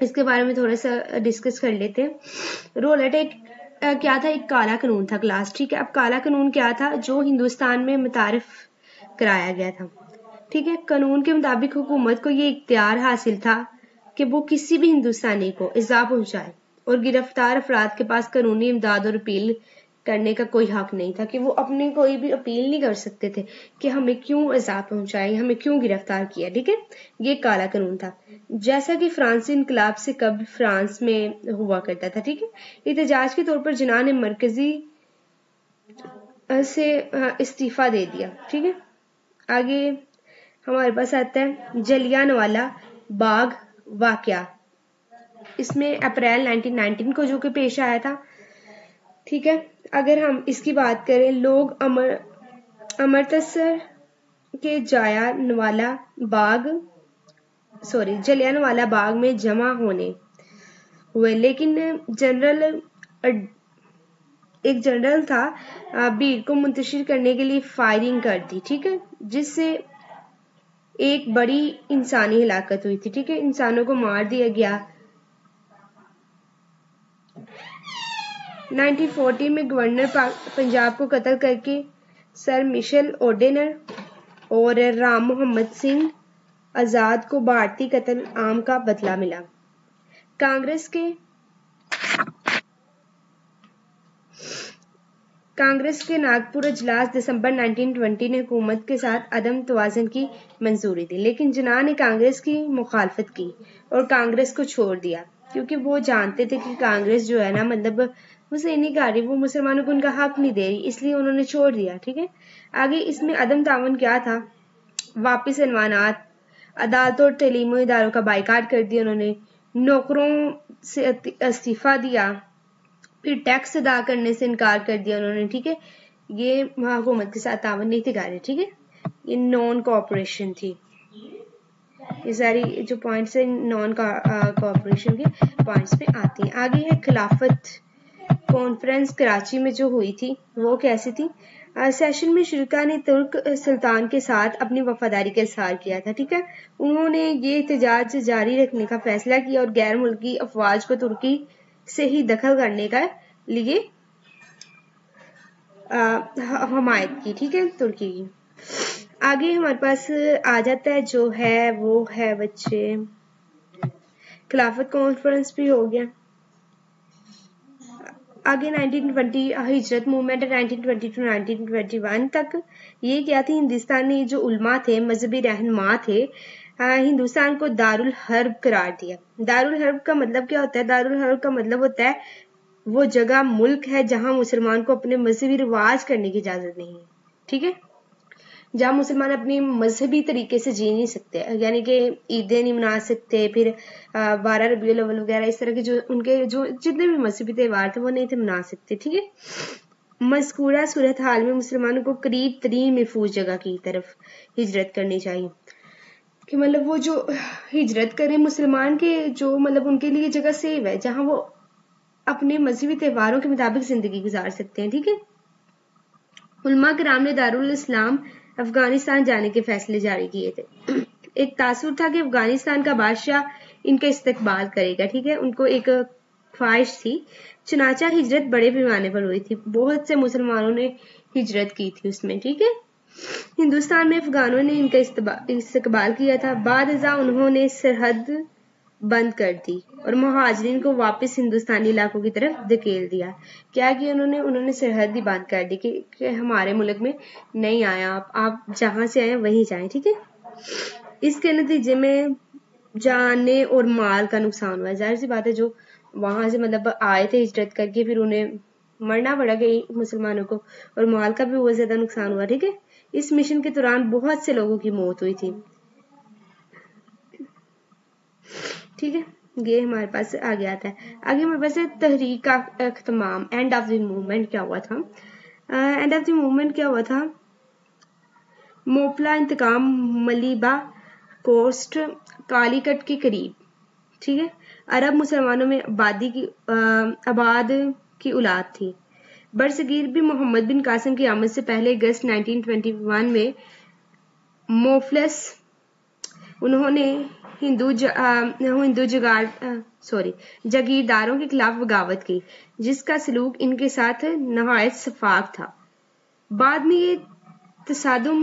اس کے بارے میں تھوڑا سا ڈسکس کر لیتے ہیں۔ رول ایٹ ایک کیا تھا؟ ایک کالا قانون تھا کلاس، ٹھیک ہے۔ اب کالا قانون کیا تھا؟ جو ہندوستان میں متعارف کرایا گیا تھا، ٹھیک ہے۔ قانون کے مطابق حکومت کو یہ اختیار حاصل تھا کہ وہ کسی بھی ہندوستانی کو ایذا پہنچائے، اور گرفتار افراد کے پاس قانونی امداد اور اپیل کرنے کا کوئی حق نہیں تھا، کہ وہ اپنے کوئی بھی اپیل نہیں کر سکتے تھے کہ ہمیں کیوں ایذا پہنچائے، ہمیں کیوں گرفتار کیا، ٹھیک ہے۔ یہ کالا قانون تھا، جیسا کہ فرانسی انقلاب سے قبل فرانس میں ہوا کرتا تھا، ٹھیک ہے۔ احتجاج کے طور پر جناح نے مرکزی سے استعفیٰ دے دیا، ٹھیک ہے۔ آگے ہمارے پاس آتا ہے جلیانوالہ باغ واقعہ، اس میں اپریل 1919 کو جو کہ پیش آیا تھا، ٹھیک ہے۔ اگر ہم اس کی بات کریں، لوگ امرتسر کے جلیانوالہ باغ میں جمع ہوئے، لیکن ایک جنرل تھا بھیڑ کو منتشر کرنے کے لیے فائرنگ کر دی، ٹھیک ہے، جس سے ایک بڑی انسانی ہلاکت ہوئی تھی، ٹھیک ہے۔ انسانوں کو مار دیا گیا۔ 1940 میں گورنر پنجاب کو قتل کر کے سر مشل اوڈینر اور رام محمد سنگھ آزاد کو بھارتی قتل عام کا بدلہ ملا۔ کانگریس کے ناگپور اجلاس دسمبر 1920 نے حکومت کے ساتھ عدم توازن کی منظوری دی، لیکن جناح نے کانگریس کی مخالفت کی اور کانگریس کو چھوڑ دیا، کیونکہ وہ جانتے تھے کہ کانگریس جو ہے نا، مطلب وہ صحیح نہیں کر رہی، وہ مسلمانوں کو ان کا حق نہیں دے رہی، اس لیے انہوں نے چھوڑ دیا، ٹھیک ہے۔ آگے اس میں عدم تعاون کیا تھا؟ واپس عنوانات، عدالتوں اور تعلیمی اداروں کا بائیکاٹ کر دیا انہوں نے، نوکروں سے استعفیٰ دیا، پھر ٹیکس ادا کرنے سے انکار کر دیا انہوں نے، ٹھیک ہے۔ یہ حکومت کے ساتھ تعاون نہیں تھی کر رہے، ٹھیک ہے۔ یہ نان کوآپریشن تھی، یہ ساری جو پوائنٹس ہیں نان کوآپریشن کے پوائنٹس پہ آتی ہیں۔ آگے ہے خلافت کانفرنس کراچی میں جو ہوئی تھی، وہ کیسی تھی؟ سیشن میں شرکا نے ترک سلطان کے ساتھ اپنی وفاداری کا اظہار کیا تھا، ٹھیک ہے۔ انہوں نے یہ احتجاج جاری رکھنے کا فیصلہ کیا اور غیر ملکی افواج کو ترکی سے ہی دخل کرنے کا لیے حمایت کی، ٹھیک ہے، ترکی کی۔ آگے ہمارے پاس آ جاتا ہے جو ہے وہ ہے بچے خلافت کانفرنس بھی ہو گیا۔ آگے 1920 ہجرت موومنٹ 1920 to 1921 تک یہ کیا تھی؟ ہندوستانی جو علماء تھے، مذہبی رہنما تھے، ہندوستان کو دارالحرب قرار دیا۔ دارالحرب کا مطلب کیا ہوتا ہے؟ دارالحرب کا مطلب ہوتا ہے وہ جگہ ملک ہے جہاں مسلمان کو اپنے مذہبی رواج کرنے کی اجازت نہیں ہے، ٹھیک ہے، جہاں مسلمان اپنی مذہبی طریقے سے جی نہیں سکتے، یعنی کہ عیدیں نہیں منا سکتے، پھر 12 ربیع الاول وغیرہ اس طرح کے جو ان کے جو جتنے بھی مذہبی تہوار تھے وہ نہیں تھے منا سکتے، ٹھیک ہے۔ مذکورہ صورتحال میں مسلمانوں کو قریب ترین محفوظ جگہ کی طرف ہجرت کرنی چاہیے، کہ مطلب وہ جو ہجرت کریں مسلمان کے جو مطلب ان کے لیے جگہ سیف ہے جہاں وہ اپنے مذہبی تہواروں کے مطابق زندگی گزار سکتے ہیں، ٹھیک ہے۔ علماء کرام نے دارالاسلام افغانستان جانے کے فیصلے جاری کیے تھے۔ ایک تاثر تھا کہ افغانستان کا بادشاہ ان کا استقبال کرے گا، ٹھیک ہے، ان کو ایک خواہش تھی۔ چنانچہ ہجرت بڑے پیمانے پر ہوئی تھی، بہت سے مسلمانوں نے ہجرت کی تھی اس میں، ٹھیک ہے۔ ہندوستان میں افغانوں نے ان کا استقبال کیا تھا۔ بعد ازاں انہوں نے سرحد بند کر دی اور مہاجرین کو واپس ہندوستانی علاقوں کی طرف دھکیل دیا۔ کیا کہ انہوں نے سرحد ہی بند کر دی کہ ہمارے ملک میں نہیں آیا، آپ جہاں سے آئے وہیں جائیں، ٹھیک ہے۔ اس کے نتیجے میں جانے اور مال کا نقصان ہوا، ظاہر سی بات ہے جو وہاں سے مطلب آئے تھے ہجرت کر کے، پھر انہیں مرنا پڑا گئی مسلمانوں کو، اور مال کا بھی بہت زیادہ نقصان ہوا، ٹھیک ہے۔ اس مشن کے دوران بہت سے لوگوں کی موت ہوئی تھی، ٹھیک ہے۔ یہ ہمارے پاس آگے آتا ہے۔ آگے ہمارے پاس تحریک کا اختتام، اینڈ آف دی موومنٹ کیا ہوا تھا؟ اینڈ آف دی موومنٹ کیا ہوا تھا؟ موپلا انتقام ملیبا کوسٹ کالی کٹ کے قریب، ٹھیک ہے، عرب مسلمانوں میں آباد کی اولاد تھی۔ برصغیر بھی محمد بن قاسم کی آمد سے پہلے اگست 1921 میں موفلس انہوں نے ہندو جاگیرداروں کے خلاف بغاوت کی، جس کا سلوک ان کے ساتھ نہایت شفاف تھا۔ بعد میں یہ تصادم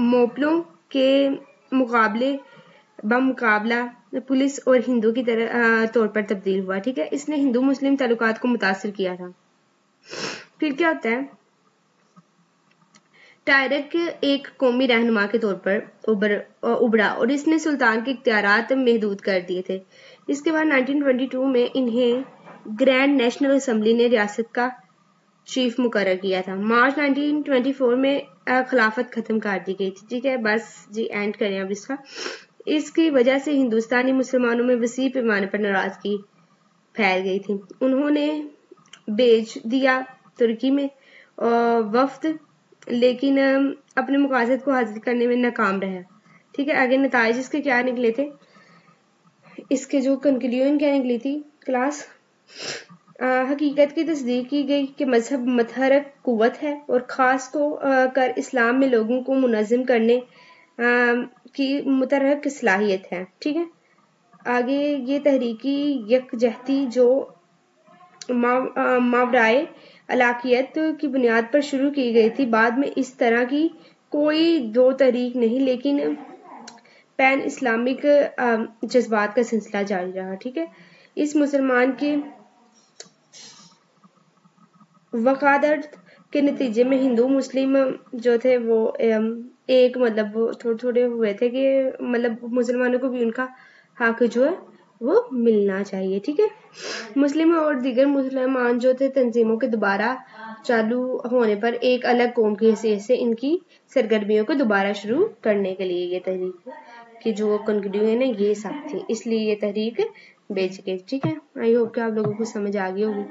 موپلوں کے بمقابلہ پولیس اور ہندو کی طور پر تبدیل ہوا، ٹھیک ہے۔ اس نے ہندو مسلم تعلقات کو متاثر کیا تھا۔ پھر کیا ہوتا ہے، ٹائرک ایک قومی رہنما کے طور پر ابھرا اور اس نے سلطان کے اختیارات محدود کر دیے تھے۔ اس کے بعد 1922 میں انہیں گرینڈ نیشنل اسمبلی نے ریاست کا چیف مقرر کیا تھا۔ مارچ 1924 میں خلافت ختم کر دی گئی تھی، ٹھیک ہے۔ بس جی اینڈ کریں اب اس کا۔ اس کی وجہ سے ہندوستانی مسلمانوں میں وسیع پیمانے پر ناراضگی پھیل گئی تھی۔ انہوں نے بھیج دیا ترکی میں وفد، لیکن اپنے مقاصد کو حاصل کرنے میں ناکام رہا، ٹھیک ہے۔ آگے نتائج اس کے کیا نکلے تھے، اس کے جو کنکلیوژن کیا نکلی تھی کلاس، حقیقت کی تصدیق کی گئی کہ مذہب متحرک قوت ہے اور خاص کر اسلام میں لوگوں کو منظم کرنے کی متحرک صلاحیت ہے، ٹھیک ہے۔ آگے یہ تحریکی یکجہتی جو ماورائے علاقیت کی بنیاد پر شروع کی گئی تھی، بعد میں اس طرح کی کوئی دو تحریک نہیں، لیکن پین اسلامک جذبات کا سلسلہ جاری رہا، ٹھیک ہے۔ اس مسلمان کے وقادت کے نتیجے میں ہندو مسلم جو تھے وہ ایک مطلب تھوڑے ہوئے تھے کہ مطلب مسلمانوں کو بھی ان کا حق جو ہے وہ ملنا چاہیے، ٹھیک ہے۔ مسلم اور دیگر مسلمان جو تھے تنظیموں کے دوبارہ چالو ہونے پر ایک الگ قوم کی حیثیت سے ان کی سرگرمیوں کو دوبارہ شروع کرنے کے لیے یہ تحریک کی جو کنکلیوژن ہے یہ سب تھی، اس لیے یہ تحریک بیچ گئی، ٹھیک ہے۔ آئی ہوپ کہ آپ لوگوں کو سمجھ آ گئی ہوگی۔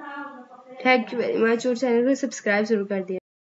تھینک یو ویری مچ، اور چینل کو سبسکرائب ضرور کر دیا۔